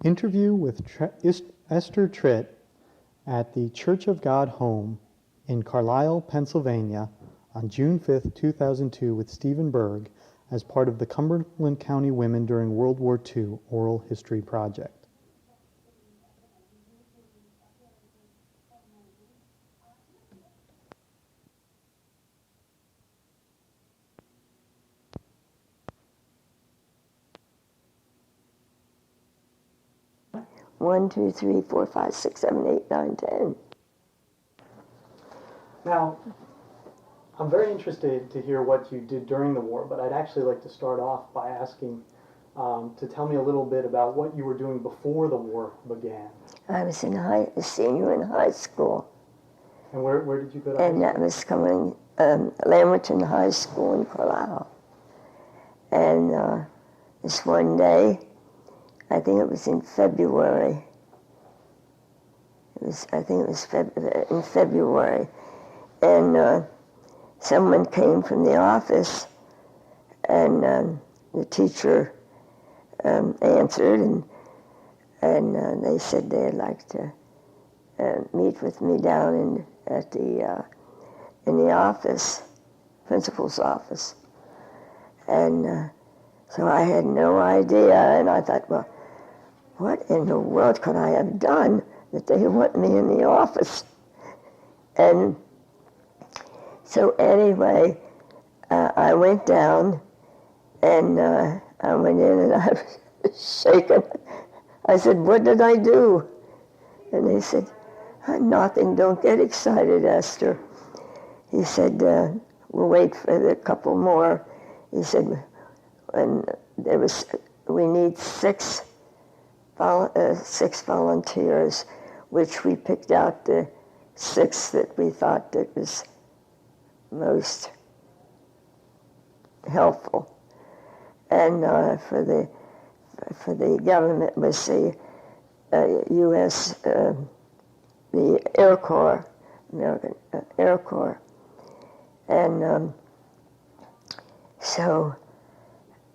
Interview with Esther Tritt at the Church of God Home in Carlisle, Pennsylvania on June 5, 2002 with Stephen Berg as part of the Cumberland County Women During World War II Oral History Project. One, two, three, four, five, six, 7, 8, 9, 10. Now, I'm very interested to hear what you did during the war, but I'd actually like to start off by asking to tell me a little bit about what you were doing before the war began. I was a senior in high school. And where did you go to high school? And that was coming Lamberton High School in Carlisle. And this one day, I think it was in February. In February. And someone came from the office, and the teacher answered, and they said they'd like to meet with me down in the office, principal's office. And so I had no idea, and I thought, well, what in the world could I have done that they want me in the office? And so anyway, I went down, and I went in, and I was shaken. I said, what did I do? And they said, nothing, don't get excited, Esther. He said, we'll wait for a couple more. He said, we need six volunteers, which we picked out the 6 that we thought that was most helpful. And for the government was the U.S. The Air Corps, American Air Corps, and so.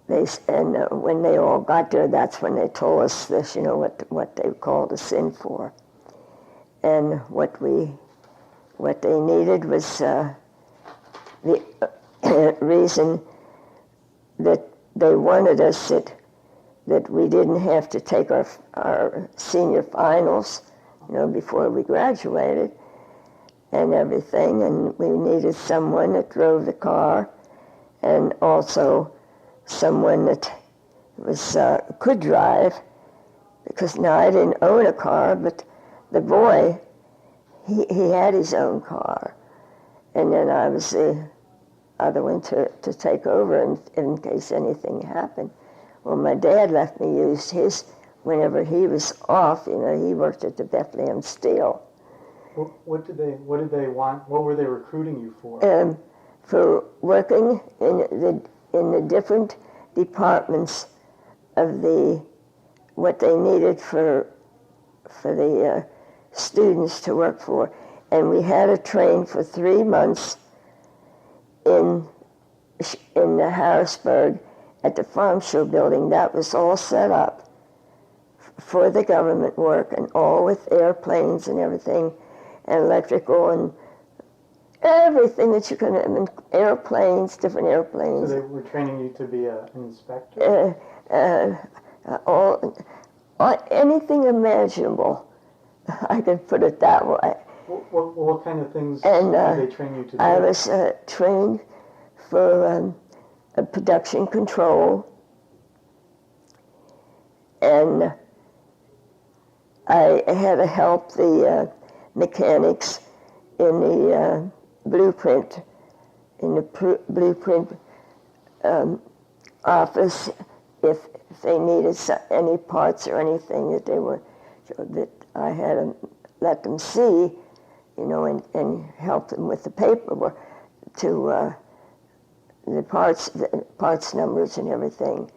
When they all got there, that's when they told us this, what they called us in for. And what they needed was the reason that they wanted us that we didn't have to take our senior finals, before we graduated and everything. And we needed someone that drove the car, and also someone that could drive, because now I didn't own a car, but the boy, he had his own car, and then I was the other one to take over in case anything happened. Well, my dad let me use his whenever he was off. He worked at the Bethlehem Steel. What did they want? What were they recruiting you for? For working in the different departments of what they needed for the students to work for. And we had to train for 3 months in the Harrisburg at the Farm Show building. That was all set up for the government work, and all with airplanes and everything, and electrical and everything that you can, airplanes, different airplanes. So they were training you to be an inspector? Anything imaginable, I can put it that way. What kind of things did they train you to do? I was trained for production control, and I had to help the mechanics in the blueprint office if they needed any parts or anything that I had to let them see, and help them with the paperwork to the parts numbers and everything.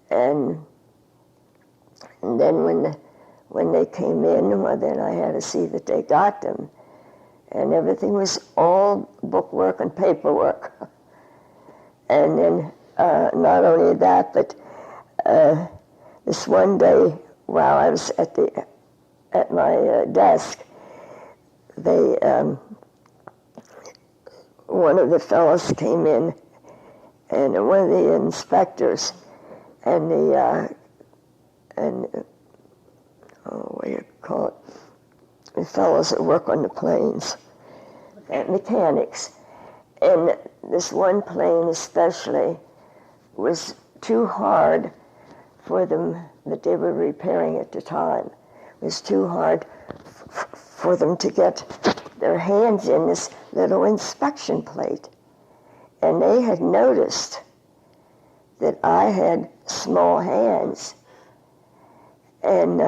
And then when they came in, well, then I had to see that they got them. And everything was all bookwork and paperwork. And then not only that, but this one day while I was at my desk, one of the fellows came in, and one of the inspectors, and what do you call it? The fellows that work on the planes, mechanics. And this one plane especially was too hard for them, that they were repairing at the time. It was too hard for them to get their hands in this little inspection plate. And they had noticed that I had small hands. And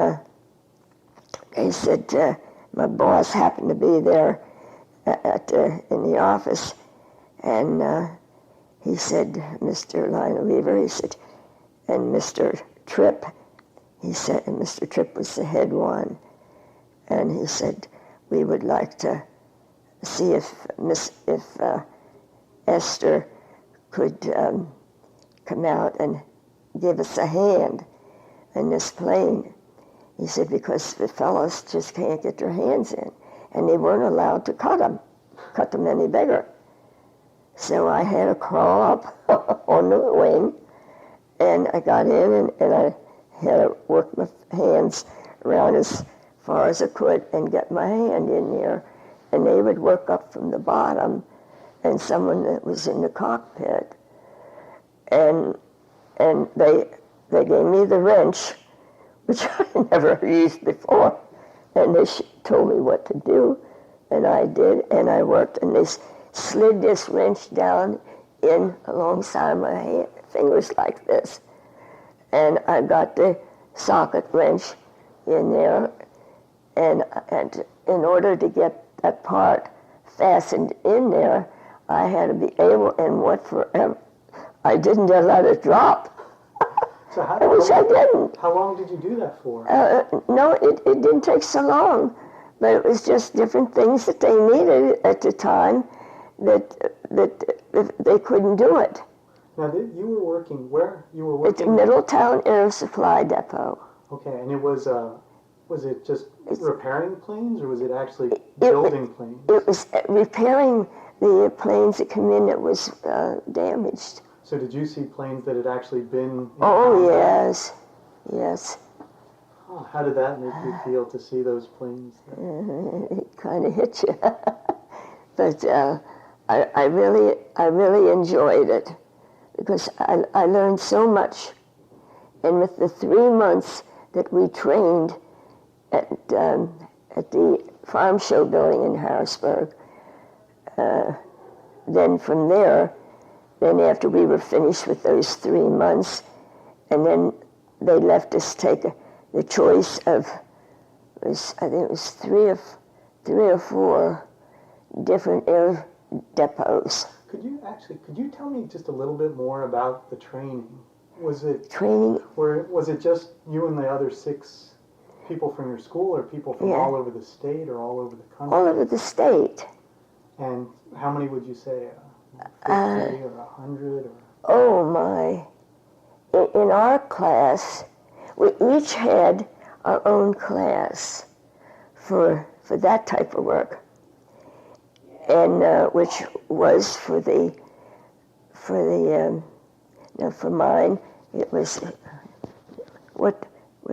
they said, my boss happened to be there in the office, and he said, Mr. Lionel Weaver, he said, and Mr. Tripp, he said, and Mr. Tripp was the head one, and he said, we would like to see if Esther could come out and give us a hand in this plane. He said, because the fellows just can't get their hands in, and they weren't allowed to cut them any bigger. So I had to crawl up on the wing, and I got in, and I had to work my hands around as far as I could and get my hand in there. And they would work up from the bottom, and someone that was in the cockpit. And they gave me the wrench, which I never used before. And they told me what to do, and I did, and I worked, and they slid this wrench down in alongside my fingers like this. And I got the socket wrench in there, and in order to get that part fastened in there, I had to be able, and I didn't let it drop. So I wish I didn't. How long did you do that for? No, it didn't take so long, but it was just different things that they needed at the time that they couldn't do it. Now, you were working where? You were working at the Middletown Air Supply Depot. Okay, and it was it just repairing planes, or was it actually building planes? It was repairing the planes that come in that was damaged. So did you see planes that had actually been? Oh, yes. Oh, how did that make you feel to see those planes? It kind of hit you, but I really enjoyed it because I learned so much, and with the 3 months that we trained at the farm show building in Harrisburg, then from there. Then after we were finished with those 3 months, and then they left us take the choice of, I think it was three or four different air depots. Could you tell me just a little bit more about the training? Was it training? Or was it just you and the other 6 people from your school, or people from all over the state, or all over the country? All over the state. And how many would you say? 50 or 100? Or? Oh my. In our class, we each had our own class for that type of work. And which was for mine, it was, what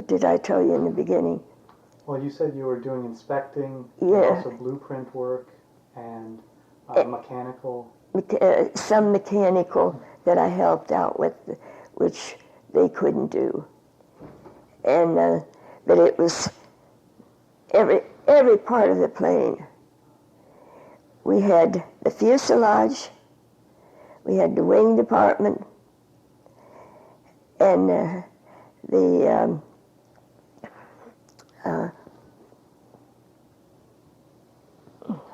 did I tell you in the beginning? Well, you said you were doing inspecting, also blueprint work, and mechanical. Some mechanical that I helped out with, which they couldn't do. And but it was every part of the plane. We had the fuselage, we had the wing department, and the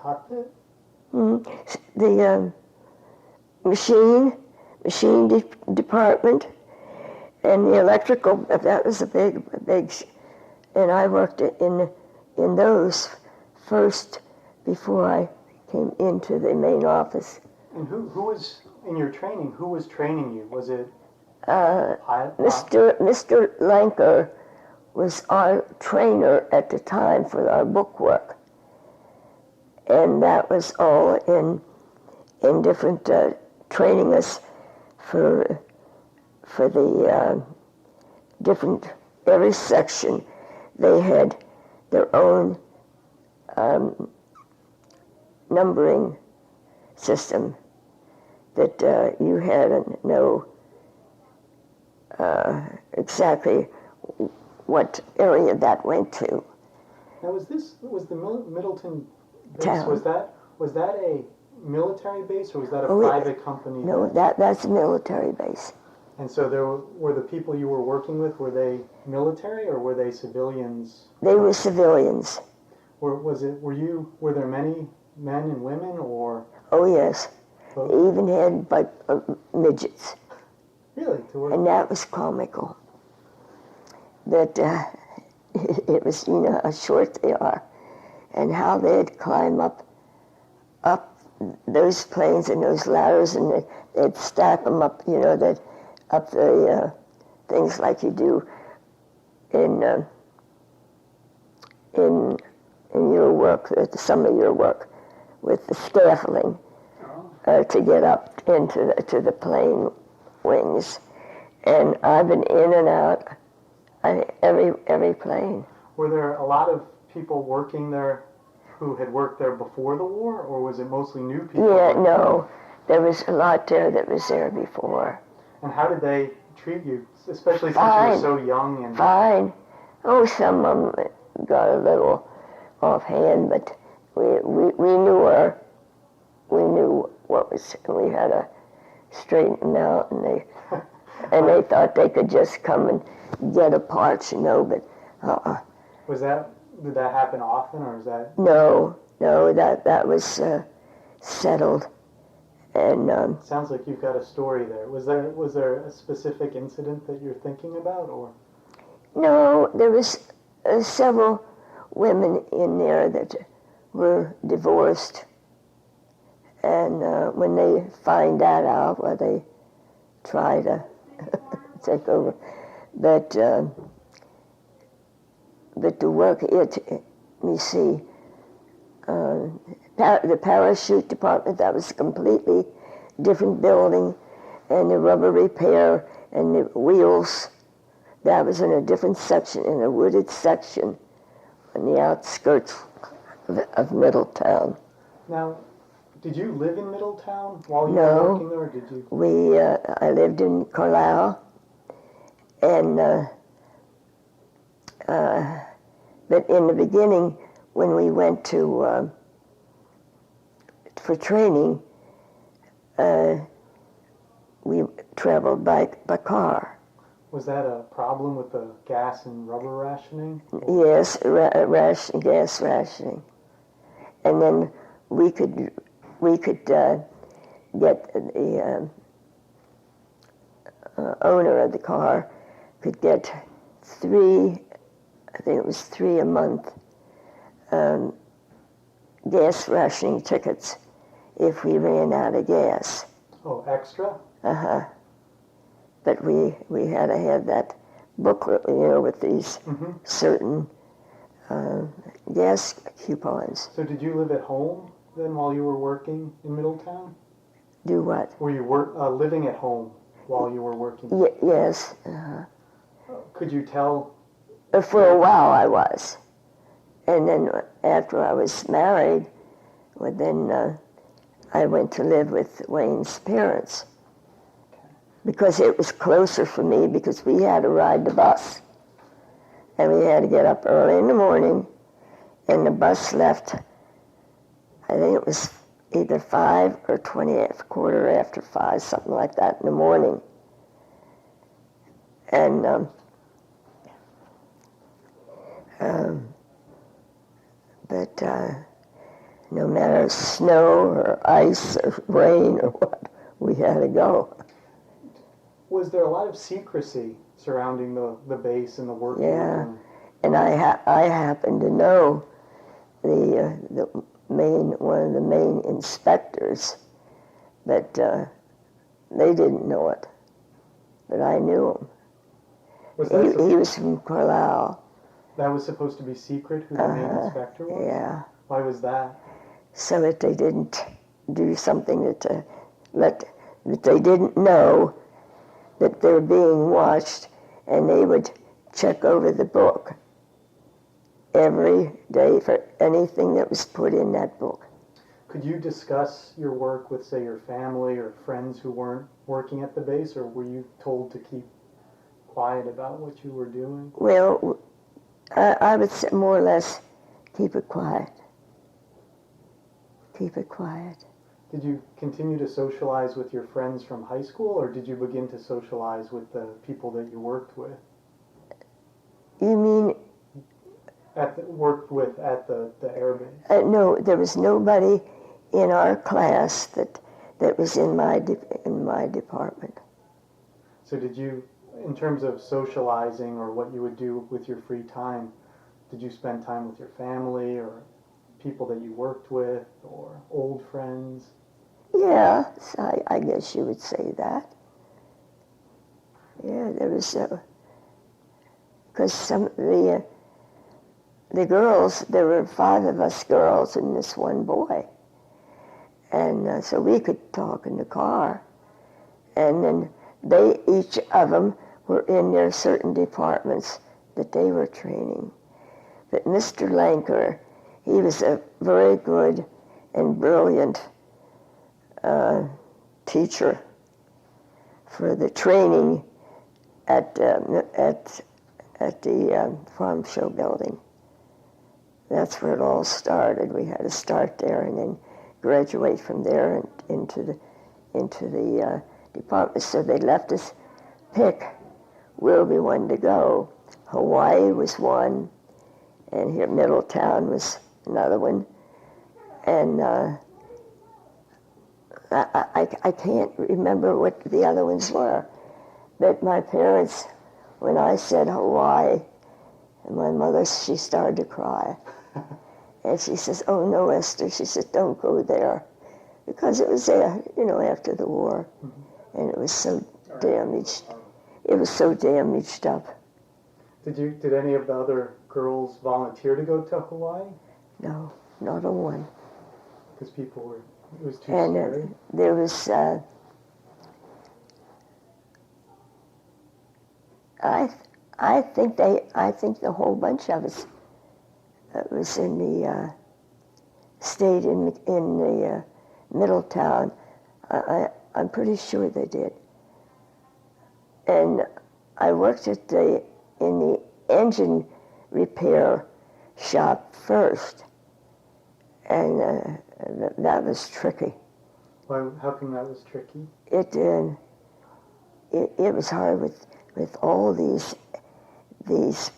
cockpit? The machine department, and the electrical. That was a big, and I worked in those first before I came into the main office. And who was in your training? Who was training you? Was it Mr. Lanker was our trainer at the time for our book work. And that was all in different, training us for the different, every section, they had their own numbering system that you had to know exactly what area that went to. Now, was the Middleton base, Town. was that a military base, or was that a Oh, private company? No, that's a military base. And so were the people you were working with, were they military or were they civilians? They were civilians. Were there many men and women, or? Oh yes, Both? they even had midgets, Really? To work? and that was comical. That it was, you know, how short they are, and how they'd climb up those planes and those ladders, and they'd stack them up, you know, that up the things like you do in your work, some of your work, with the scaffolding to get up into the plane wings. And I've been in and out every plane. Were there a lot of people working there who had worked there before the war, or was it mostly new people? Yeah, no, there was a lot there that was there before. And how did they treat you, especially since Fine. you were so young? And Fine. Oh, some of them got a little offhand, but we knew what was. We had to straighten them out, and they thought they could just come and get a part, you know. But did that happen often, or is that? No, that was settled. And Sounds like you've got a story there. Was there a specific incident that you're thinking about, or? no, there was several women in there that were divorced, and when they find that out, well, they try to take over. But the work, let me see, the parachute department, that was a completely different building, and the rubber repair and the wheels, that was in a different section, in a wooded section on the outskirts of Middletown. Now, did you live in Middletown while you were working there, or did you? I lived in Carlisle, and but in the beginning, when we went to for training, we traveled by car. Was that a problem with the gas and rubber rationing? Yes, gas rationing, and then we could get the owner of the car could get I think it was three a month, gas rationing tickets if we ran out of gas. Oh, extra? Uh-huh. But we had to have that booklet, you know, with these certain gas coupons. So did you live at home then while you were working in Middletown? Do what? Were you living at home while you were working? Yes. Could you tell? For a while I was. And then after I was married, well, then I went to live with Wayne's parents. Because it was closer for me, because we had to ride the bus. And we had to get up early in the morning, and the bus left, I think it was either 5 or quarter after 5, something like that in the morning. And but no matter snow or ice or rain or what, we had to go. Was there a lot of secrecy surrounding the base and the work? Yeah, and I happen to know one of the main inspectors, but they didn't know it, but I knew him. He was from Carlisle. That was supposed to be secret, who the main inspector was? Yeah. Why was that? So that they didn't do something that they didn't know that they're being watched, and they would check over the book every day for anything that was put in that book. Could you discuss your work with, say, your family or friends who weren't working at the base, or were you told to keep quiet about what you were doing? Well, I would say more or less keep it quiet. Keep it quiet. Did you continue to socialize with your friends from high school, or did you begin to socialize with the people that you worked with? You mean? Worked with at the air base? No, there was nobody in our class that was in my department. So did you, in terms of socializing or what you would do with your free time, did you spend time with your family or people that you worked with or old friends? Yeah, I guess you would say that. Yeah, there was, because some of the girls, there were 5 of us girls and this one boy. And so we could talk in the car. And then each of them were in their certain departments that they were training. But Mr. Lanker, he was a very good and brilliant teacher for the training at the farm show building. That's where it all started. We had to start there and then graduate from there and into the department. So they left us pick where we wanted to go. Hawaii was one, and here Middletown was another one. And I can't remember what the other ones were. But my parents, when I said Hawaii, and my mother, she started to cry. And she says, "Oh no, Esther," she said, "don't go there." Because it was there, after the war. Mm-hmm. And it was so damaged. It was so damaged up. Did any of the other girls volunteer to go to Hawaii? No, not a one. Because it was too scary? There was, I think the whole bunch of us was in the, stayed in the Middletown. I'm pretty sure they did. And I worked in the engine repair shop first. And that was tricky. Why? How come that was tricky? It was hard with all these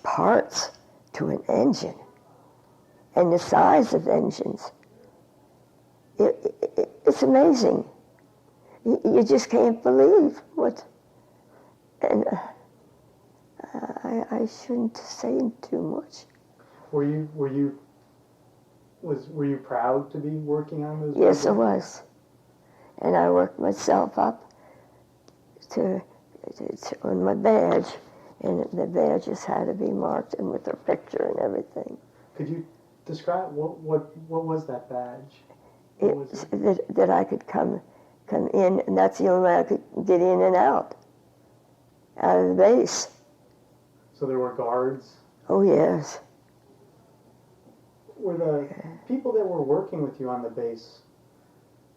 parts to an engine and the size of engines. It's amazing. You just can't believe what. And I shouldn't say too much. Were you proud to be working on those? Yes, I was. And I worked myself up on my badge, and the badges had to be marked and with their picture and everything. Could you describe what was that badge? That I could come in, and that's the only way I could get in and out of the base. So there were guards? Oh, yes. Were the people that were working with you on the base,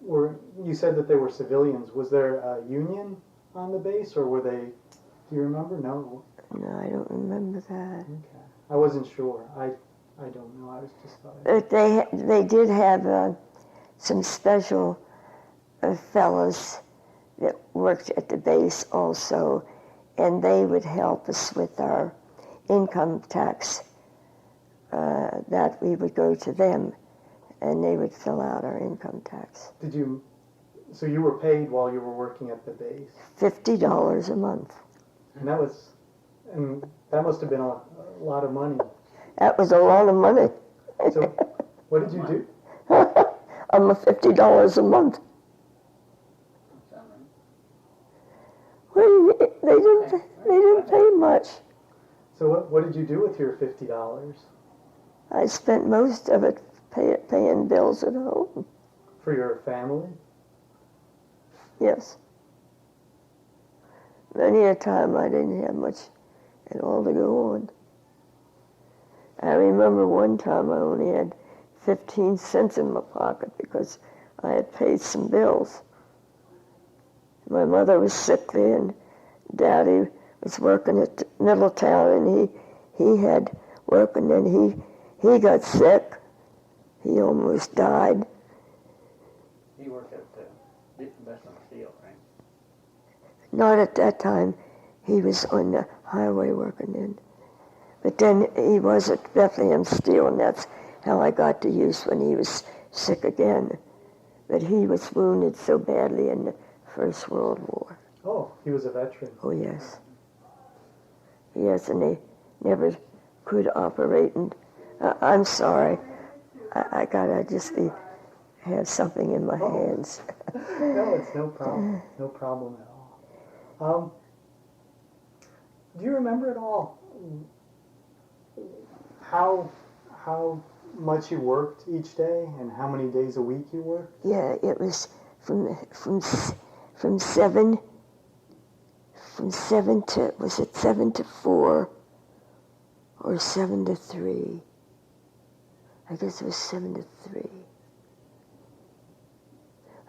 you said that they were civilians. Was there a union on the base, or were they, do you remember? No. No, I don't remember that. Okay. I wasn't sure. I don't know. I was just thought. But they did have some special fellows that worked at the base also, and they would help us with our income tax. That we would go to them, and they would fill out our income tax. So you were paid while you were working at the base? $50 a month. And that must have been a lot of money. That was a lot of money. So what did you do? I'm $50 a month. Well, they didn't pay much. So what did you do with your $50? I spent most of it paying bills at home. For your family? Yes. Many a time I didn't have much at all to go on. I remember one time I only had 15 cents in my pocket because I had paid some bills. My mother was sickly and Daddy was working at Middletown, and he had work, and then he got sick. He almost died. He worked at Middletown Steel, right? Not at that time. He was on the highway working in. But then he was at Bethlehem Steel, and that's how I got to use when he was sick again. But he was wounded so badly in the First World War. Oh, he was a veteran. Oh, yes. Yes, and they never could operate. And I'm sorry. I gotta just have something in my hands. No, it's no problem. No problem at all. Do you remember at all how much you worked each day and how many days a week you worked? Yeah, it was from 7 to, was it 7 to 4 or 7 to 3? I guess it was 7 to 3.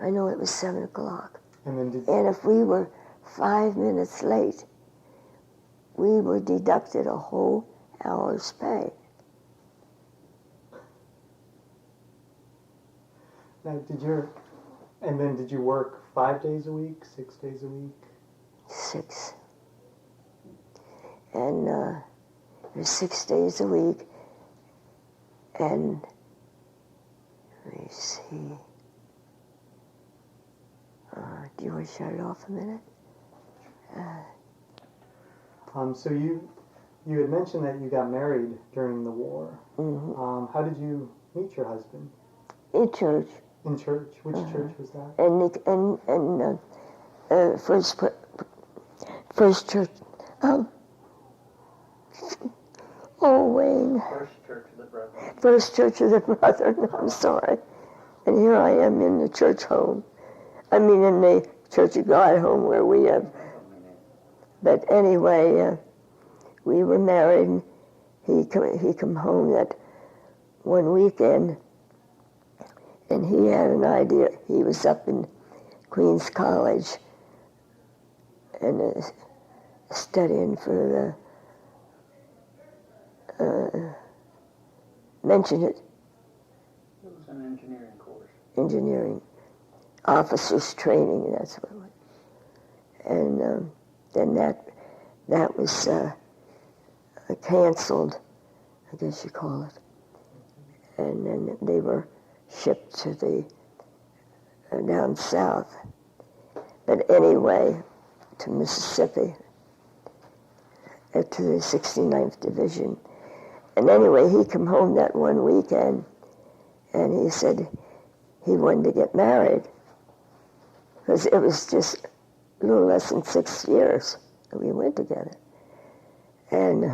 I know it was 7 o'clock. And if we were 5 minutes late, we were deducted a whole hour's pay. Now, did you work 5 days a week, 6 days a week? 6. And it was 6 days a week. And let me see. Do you want to shut it off a minute? So you had mentioned that you got married during the war. Mm-hmm. How did you meet your husband? In church. In church? Which church was that? And First Church. Wayne. First Church of the Brethren. First Church of the Brethren. I'm sorry. And here I am in the church home. I mean, in the Church of God home where we have. But anyway, we were married. And he come home that one weekend, and he had an idea. He was up in Queens College and studying for mention it. It was an engineering course. Engineering. Officers training, that's what it was. And then that was canceled, I guess you call it. And then they were shipped to the down south. But anyway, to Mississippi, to the 69th Division. And anyway, he come home that one weekend, and he said he wanted to get married, because it was just a little less than 6 years that we went together. And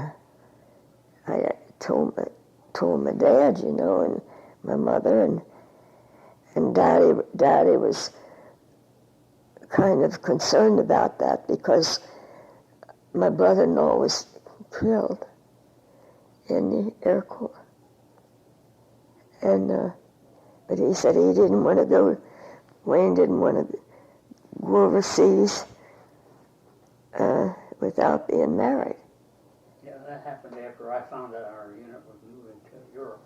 I told my dad, you know, and my mother, and Daddy was kind of concerned about that because my brother-in-law was killed in the Air Corps. And but he said he didn't want to go. Wayne didn't want to go overseas without being married. Yeah, that happened after I found out our unit was moving to Europe.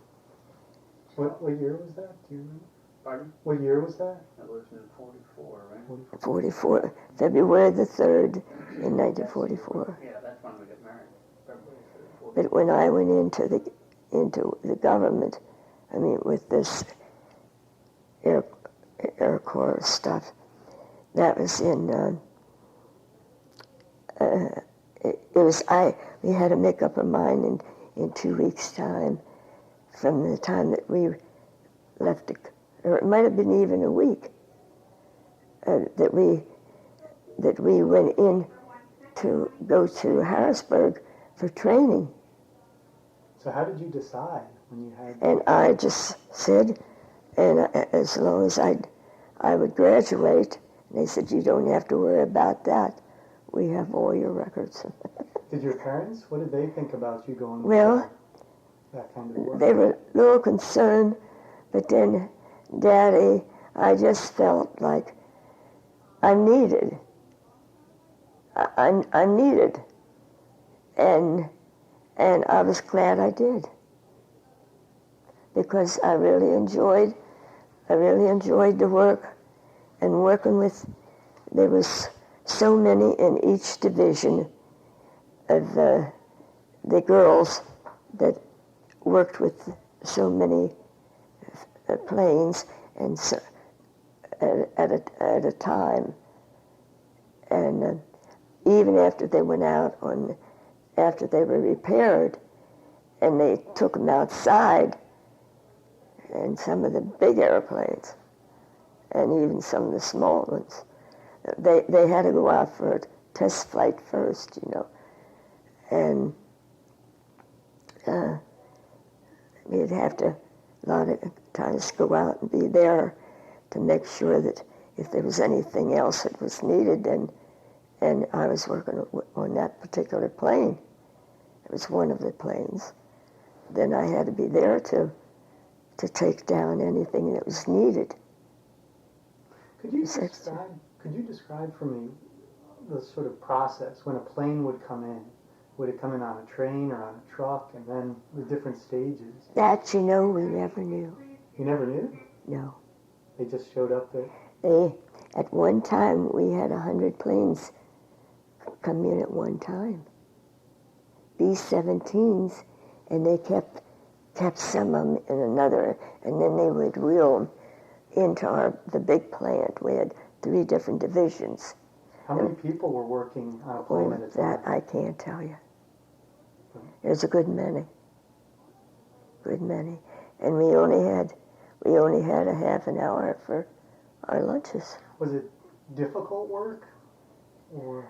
What year was that? Do you remember? Pardon? What year was that? That was in 44, right? 44, February the 3rd in 1944. Yeah, that's when we got married. February 3rd, But when I went into the government, I mean, with this Air Corps stuff, that was in, we had to make up our mind in 2 weeks' time from the time that we left, or it might have been even a week, that we went in to go to Harrisburg for training. So how did you decide when you had... And I just said, and as long as I would graduate, they said, you don't have to worry about that. We have all your records. Did your parents, what did they think about you going Well, that kind of work? they were a little concerned, but then, Daddy, I just felt like I'm needed. I'm needed. And I was glad I did. Because I really enjoyed the work, and working with, there was so many in each division of the girls that worked with so many planes and so, at a time. And even after they went out after they were repaired, and they took them outside, and some of the big airplanes, and even some of the small ones, they had to go out for a test flight first, and we'd have to a lot of times go out and be there to make sure that if there was anything else that was needed, and I was working on that particular plane. It was one of the planes. Then I had to be there to take down anything that was needed. Could you describe for me the sort of process when a plane would come in? Would it come in on a train or on a truck, and then the different stages? That, we never knew. You never knew? No. They just showed up there? At one time, we had 100 planes come in at one time. B-17s, and they kept some of them in another, and then they would wheel them into the big plant. We had 3 different divisions. How many people were working on a plane at a time? That I can't tell you. There's a good many. And we only had a half an hour for our lunches. Was it difficult work, or?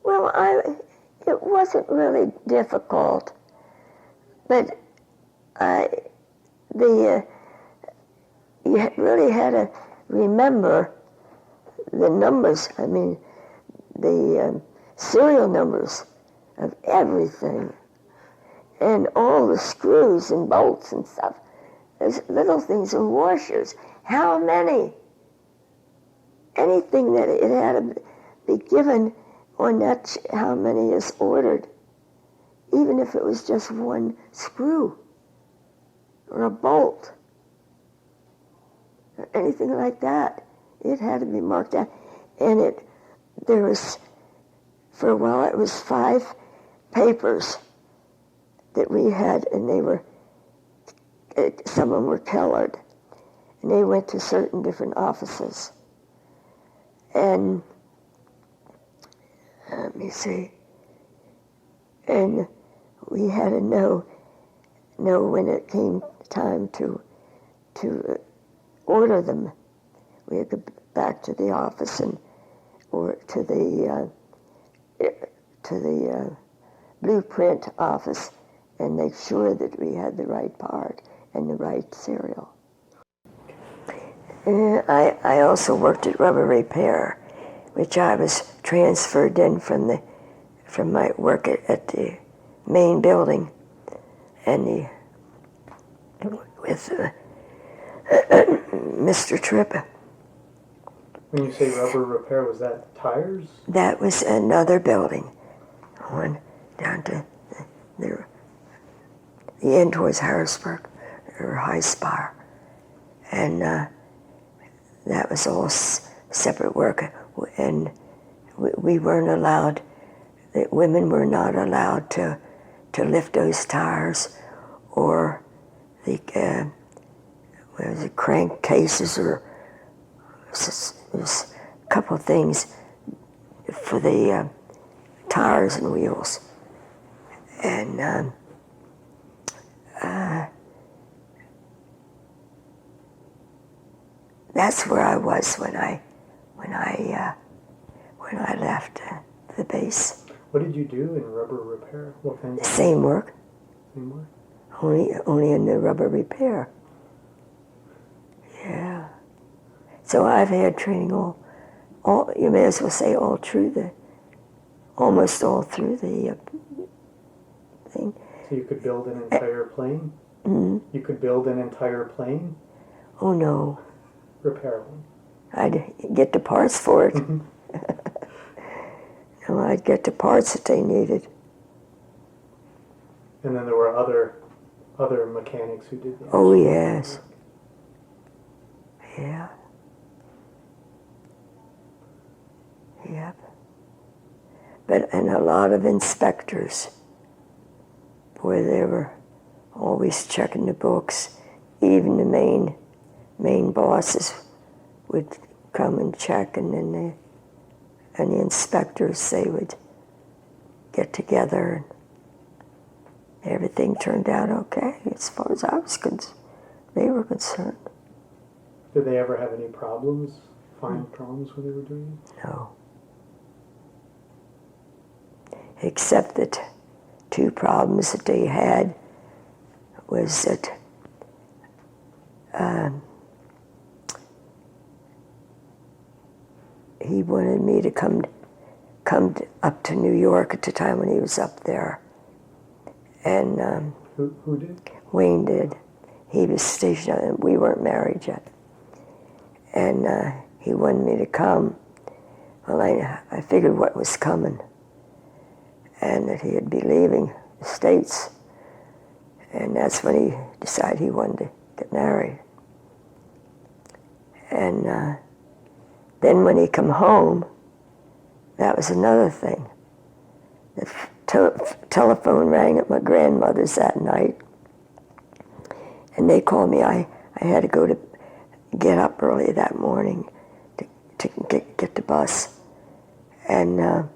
Well, it wasn't really difficult, but you really had to remember the numbers. I mean, the serial numbers of everything, and all the screws and bolts and stuff. There's little things and washers. How many? Anything that it had to be given on that, how many is ordered, even if it was just one screw or a bolt or anything like that. It had to be marked out. And there was, for a while, it was 5 papers that we had, and they were, some of them were colored, and they went to certain different offices. And let me see, and we had to know when it came time to order them. We had to go back to the office or to the blueprint office and make sure that we had the right part and the right serial. I also worked at rubber repair, which I was transferred in from my work at the main building, and with Mr. Tritt. When you say rubber repair, was that tires? That was another building, on down to the end towards Harrisburg or High Spire, and that was all separate work, and we weren't allowed. That women were not allowed to lift those tires, or the crank cases, or there's a couple of things for the tires and wheels, and that's where I was when I left the base. What did you do in rubber repair? What kind of Same work, Same work? only in the rubber repair. Yeah. So I've had training all you may as well say almost all through the thing. So you could build an entire plane? Mm-hmm. You could build an entire plane? Oh no, Repair one. I'd get the parts for it. No, I'd get the parts that they needed. And then there were other mechanics who did that. Oh yes. Yeah. Yep. And a lot of inspectors. Boy, they were always checking the books. Even the main bosses would come and check, and then the inspectors, they would get together, and everything turned out okay as far as they were concerned. Did they ever have any problems? Find problems when they were doing it? No. Except that two problems that they had was that he wanted me to come up to New York at the time when he was up there. And Who did? Wayne did. He was stationed, and we weren't married yet. And he wanted me to come. Well, I figured what was coming, and that he'd be leaving the States. And that's when he decided he wanted to get married. And then when he come home, that was another thing. The telephone rang at my grandmother's that night, and they called me. I had to get up early that morning to get the bus. And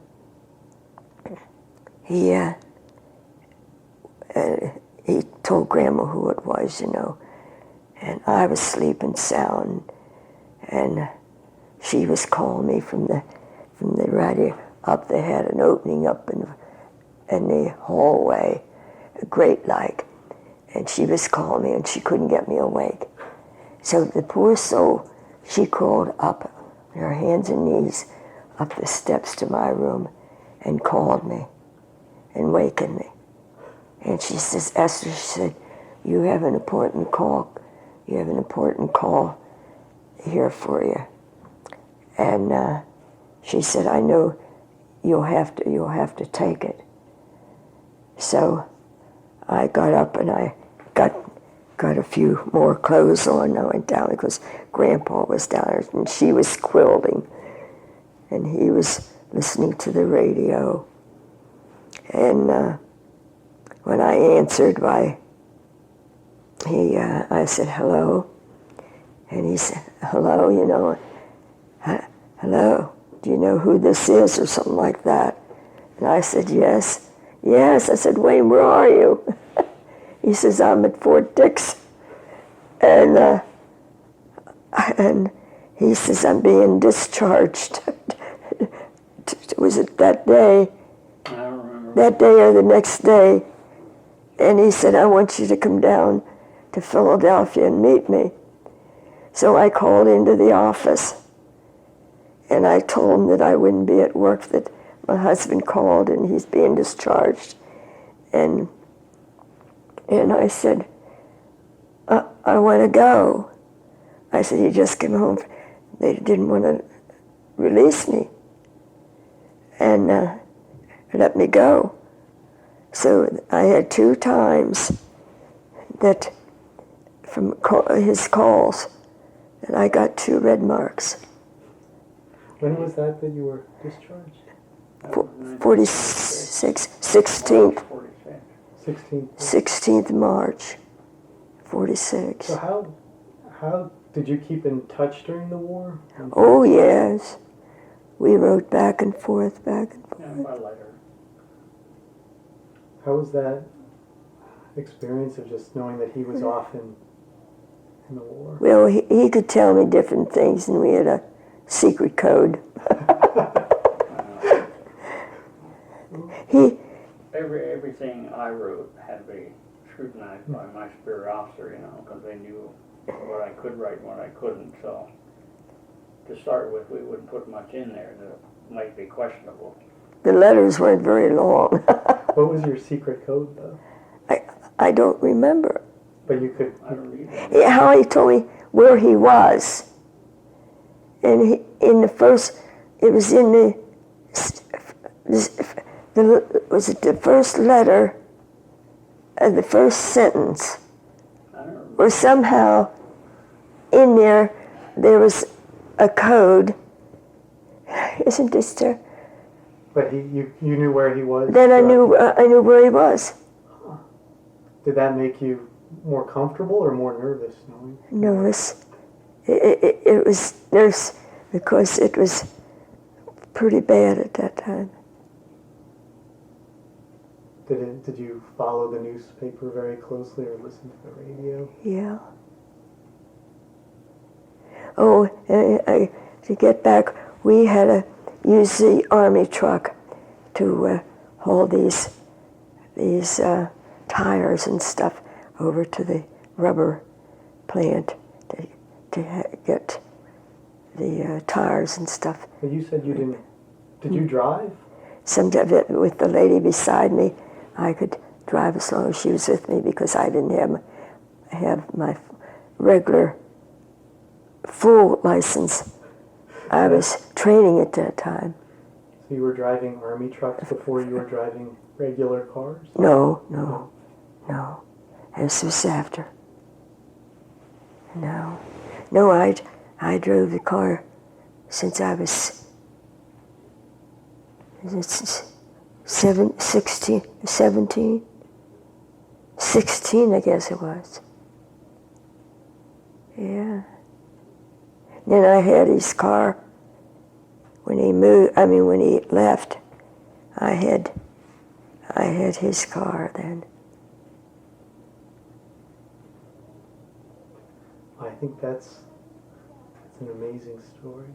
he told Grandma who it was, and I was sleeping sound, and she was calling me from the radio up. They had an opening up in the hallway, a grate like, and she was calling me, and she couldn't get me awake. So the poor soul, she crawled up on her hands and knees up the steps to my room and called me and wakened me. And she says, Esther, she said, you have an important call. You have an important call here for you. And she said, I know you'll have to take it. So I got up and I got a few more clothes on. I went down because Grandpa was down there, and she was quilting, and he was listening to the radio. And when I answered, I said, hello. And he said, hello, hello, do you know who this is, or something like that? And I said, yes. I said, Wayne, where are you? He says, I'm at Fort Dix. And he says, I'm being discharged. Was it that day? I don't remember. That day or the next day. And he said, I want you to come down to Philadelphia and meet me. So I called into the office, and I told him that I wouldn't be at work, that my husband called and he's being discharged. And I said, I want to go. I said, he just came home. They didn't want to release me and let me go. So I had 2 times that from his calls that I got 2 red marks. When was that you were discharged? 16th 16th. 16th March, 46. So how did you keep in touch during the war? Oh, yes. We wrote back and forth. Yeah, by letter. How was that experience of just knowing that he was off in the war? Well, he could tell me different things, and we had a secret code. everything I wrote had to be scrutinized by my superior officer, you know, because they knew what I could write and what I couldn't. So to start with, we wouldn't put much in there that might be questionable. The letters weren't very long. What was your secret code, though? I don't remember. But you could... I don't read that. Yeah, how he told me where he was. And he, in the first, it was in was it the first letter of the first sentence, or somehow in there was a code. Isn't this there? But you knew where he was? Then I knew where he was. Huh. Did that make you more comfortable or more nervous knowing? Nervous. It was nervous because it was pretty bad at that time. Did you follow the newspaper very closely or listen to the radio? Yeah. Oh, to get back, we had to use the Army truck to haul these tires and stuff over to the rubber plant to get the tires and stuff. But you said you didn't. Did you drive? Sometimes with the lady beside me, I could drive as long as she was with me because I didn't have my regular full license. I was training at that time. So you were driving Army trucks before you were driving regular cars? No. This was after. No, I drove the car since I was 16, I guess it was. Yeah. Then I had his car. When he left, I had his car then. I think that's an amazing story.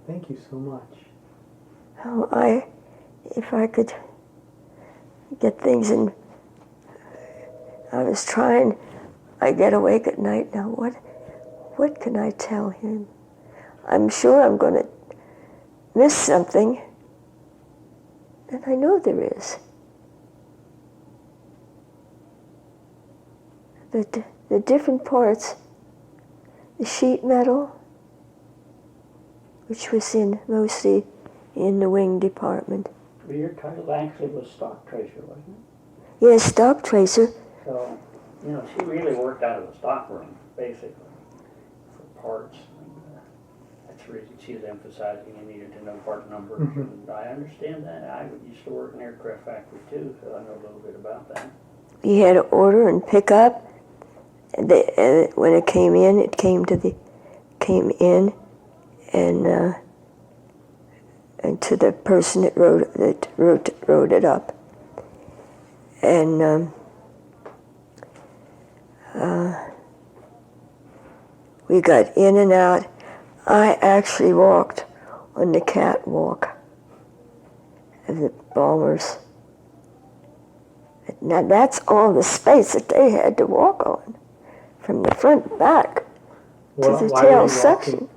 Thank you so much. Oh, if I could get things in, I was trying, I get awake at night now, what can I tell him? I'm sure I'm going to miss something, and I know there is. The different parts, the sheet metal, which was mostly in the wing department. Well, your title actually was stock tracer, wasn't it? Yes, stock tracer. So, you know, she really worked out of the stock room, basically, for parts. And, that's the reason she was emphasizing you needed to know part numbers. Mm-hmm. And I understand that. I used to work in an aircraft factory too, so I know a little bit about that. You had to order and pick up. When it came in, came in, and to the person that wrote it up, and we got in and out. I actually walked on the catwalk of the bombers. Now that's all the space that they had to walk on, from the front back to the tail section.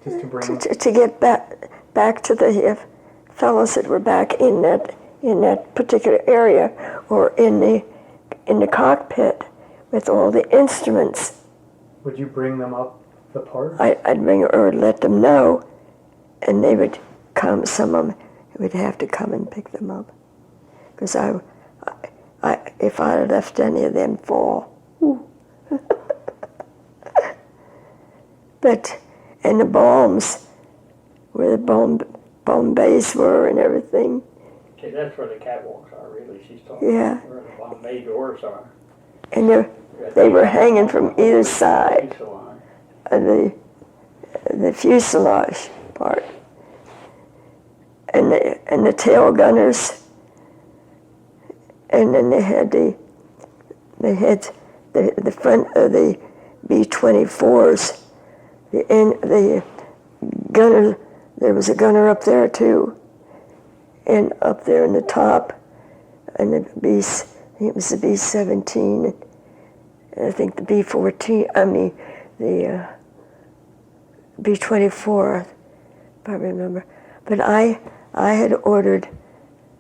Just to bring to get back to the fellows that were back in that particular area, or in the cockpit with all the instruments. Would you bring them up the parts? I'd bring or let them know, and they would come. Some of them would have to come and pick them up, because if I had left any of them fall. But, and the bombs, where the bomb bays were and everything. Okay, that's where the catwalks are, really. She's talking Yeah. where the bomb bay doors are. And they were hanging from either side Fuselage. of the fuselage part. And the tail gunners. And then they had the front of the B-24s. The gunner, there was a gunner up there too. And up there in the top and the it was the B-17, and I think the B-14, the B-24, if I remember. But I had ordered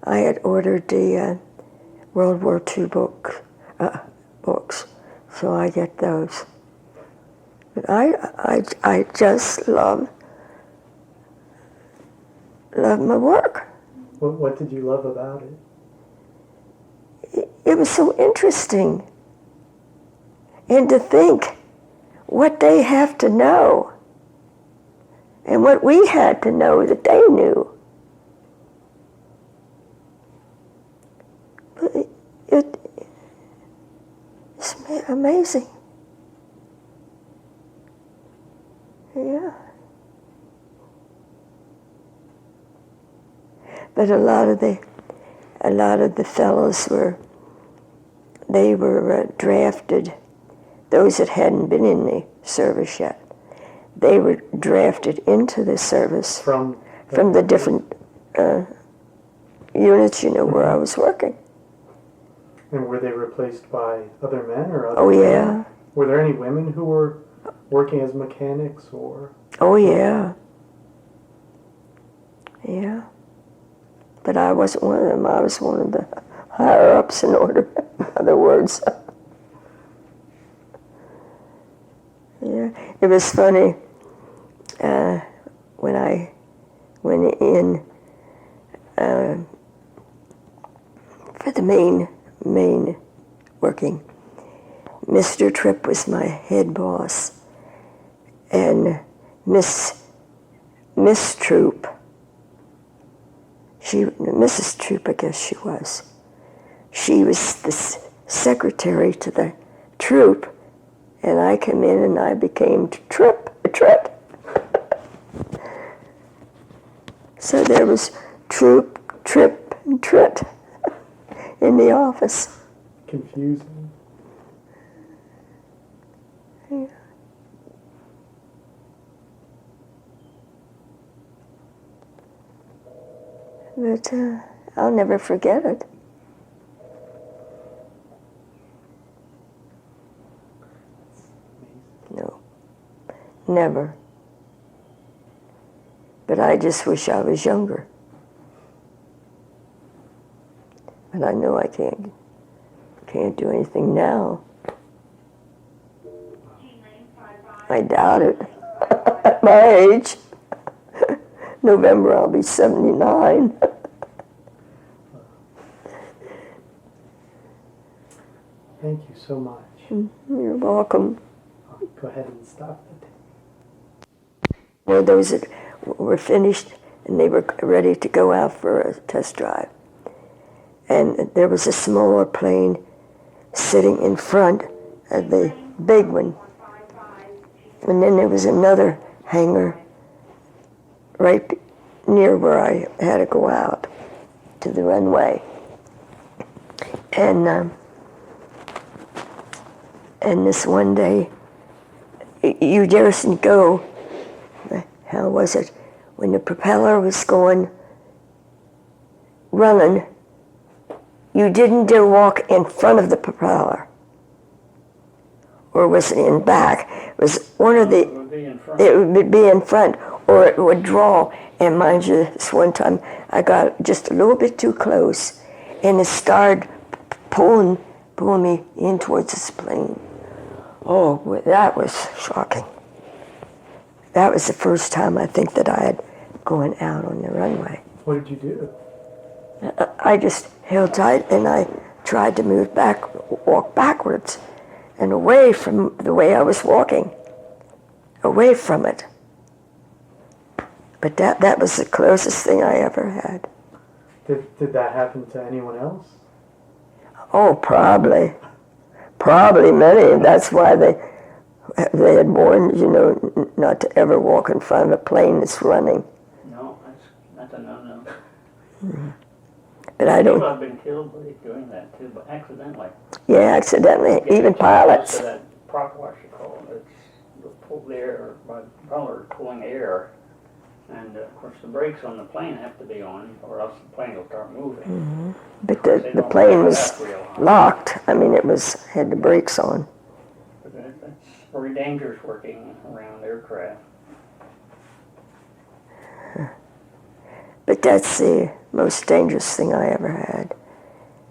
the World War II books, so I get those. But I just love my work. What did you love about it? It was so interesting. And to think what they have to know and what we had to know that they knew. It's amazing. Yeah. But a lot of the fellows were drafted. Those that hadn't been in the service yet, they were drafted into the service from the different units, where I was working. And were they replaced by other men or other Oh, women? yeah. Were there any women who were working as mechanics or? Oh, yeah. Yeah. But I wasn't one of them. I was one of the higher-ups in order, in other words. Yeah. It was funny when I went in for the main working. Mr. Tripp was my head boss, and Miss Troop, Mrs. Troop, I guess she was the secretary to the troop, and I came in and I became Tritt. So there was Troop, Tripp, and Tritt in the office. Confusing. Yeah. But I'll never forget it. No, never. But I just wish I was younger. But I know I can't do anything now. I doubt it. At my age. November I'll be 79. Thank you so much. You're welcome. I'll go ahead and stop the tape. Well, those that were finished and they were ready to go out for a test drive. And there was a smaller plane sitting in front of the big one. And then there was another hangar right near where I had to go out to the runway. And this one day, you just go, how was it, when the propeller was running, you didn't dare walk in front of the propeller. Or was it in back? It was one of the, it would be in front, or it would draw. And mind you, this one time, I got just a little bit too close, and it started pulling me in towards this plane. Oh, that was shocking. That was the first time I think that I had gone out on the runway. What did you do? I just held tight and I tried to walk backwards and away from the way I was walking, away from it. But that was the closest thing I ever had. Did that happen to anyone else? Oh, probably many. That's why they had warned, not to ever walk in front of a plane that's running. No, that's a no-no. Mm-hmm. But I don't. People have been killed by doing that too, but accidentally. Yeah, accidentally. Even pilots. That prop washicall, it's the air, my propeller pulling air, And of course, the brakes on the plane have to be on, or else the plane will start moving. Mm-hmm. But They the don't plane pick it was up real high. locked. I mean, it had the brakes on. But that's very dangerous working around aircraft. But that's the most dangerous thing I ever had.